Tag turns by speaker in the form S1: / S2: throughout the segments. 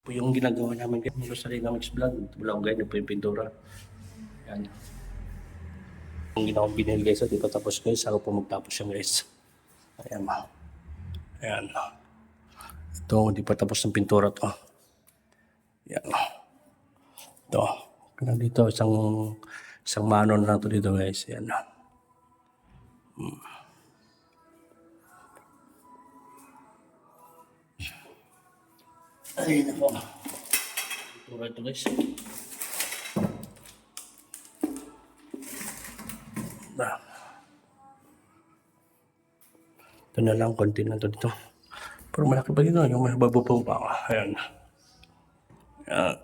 S1: Po yung ginagawa namin guys, mula sa Dynamics Vlog, wala akong ganyan po yung pintura. Ayan. Yung ginawang binil guys, di pa tapos guys, ako po magtapos yan guys. Ayan. Ayan. Ito, di pa tapos ng pintura to. Ayan. Ito. Kaya dito, isang manon lang to dito guys. Ayan. Ayan ako. Pintura ito guys. Ito na lang, konti na ito dito. Pero malaki pa dito, yung may babupong pa. Ayan. Ayan.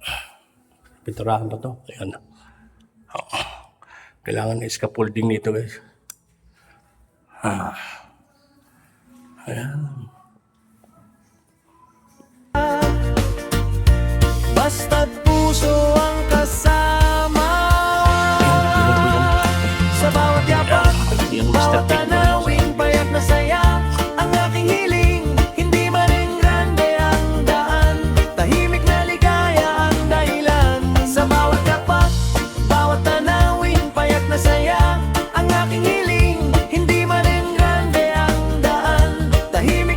S1: Pinturahan pa ito. Ayan. Kailangan na scaffolding nito guys. Ayan.
S2: Basta't puso ang kasama sa bawat yapak,
S1: Yung Mr.
S2: bawat
S1: Pink.
S2: tanawing payak na saya. Ang aking hiling, hindi man rin grande ang daan. Tahimik na ligaya ang dahilan. Sa bawat yapak, bawat tanawing payak na saya. Ang aking hiling, hindi man rin grande ang daan. Tahimik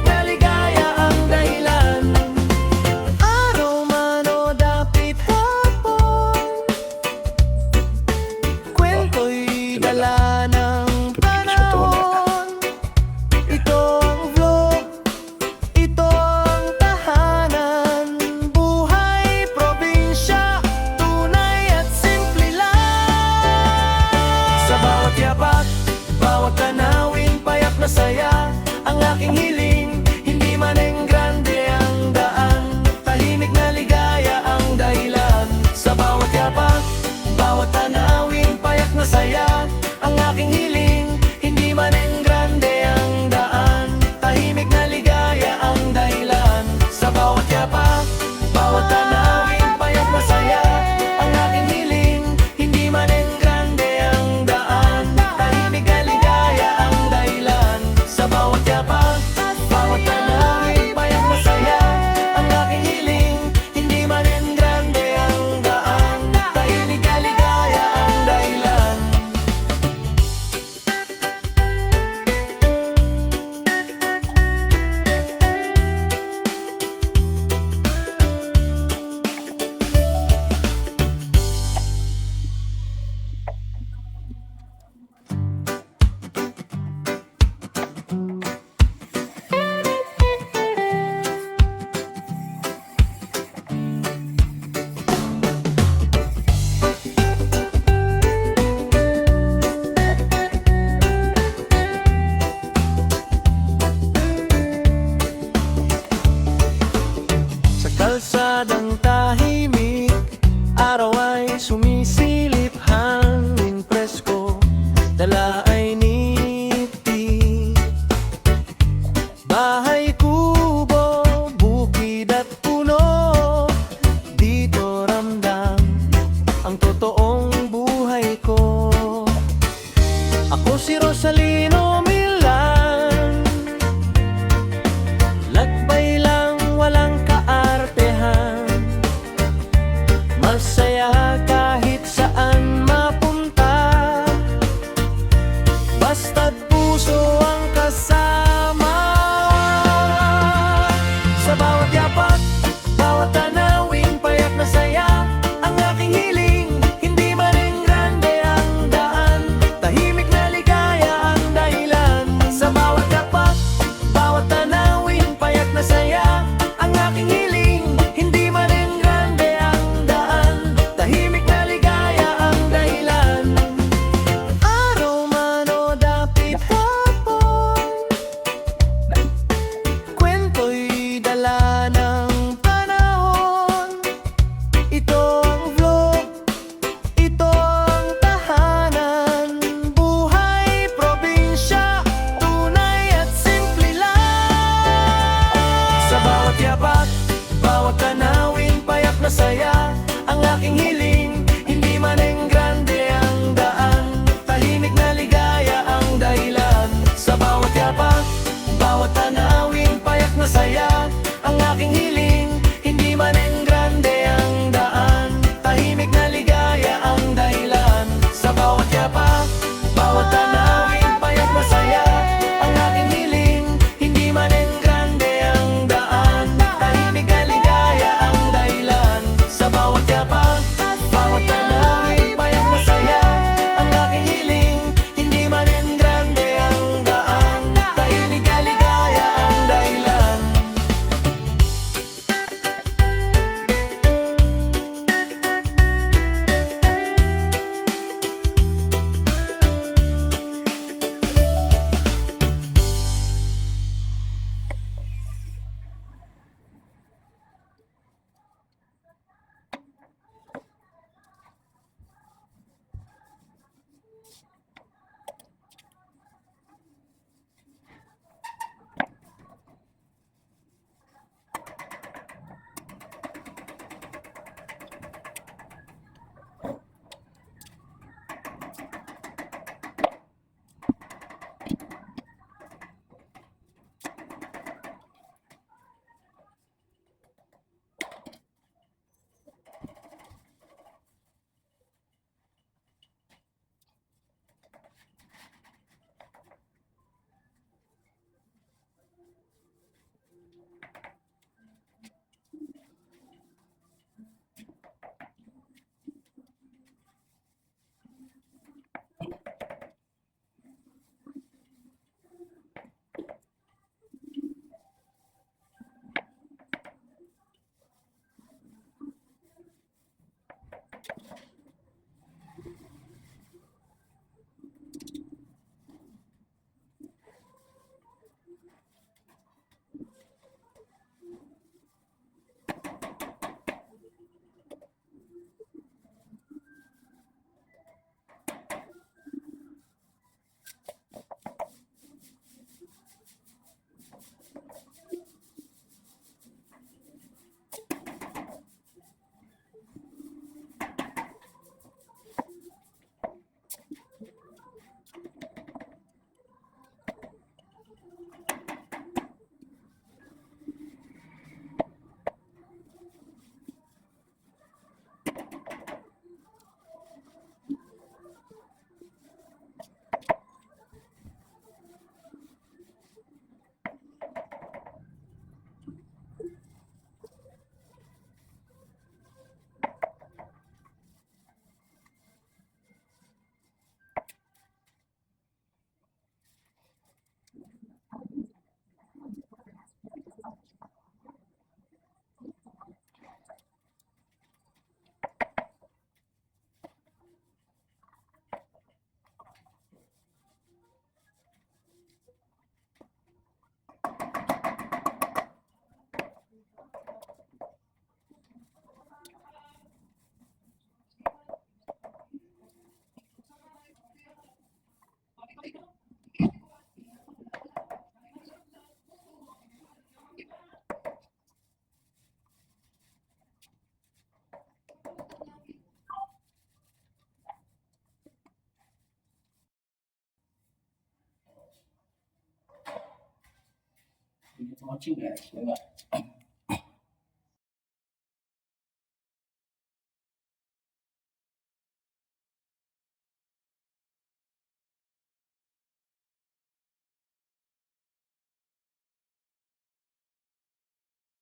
S1: for watching guys. Bye-bye.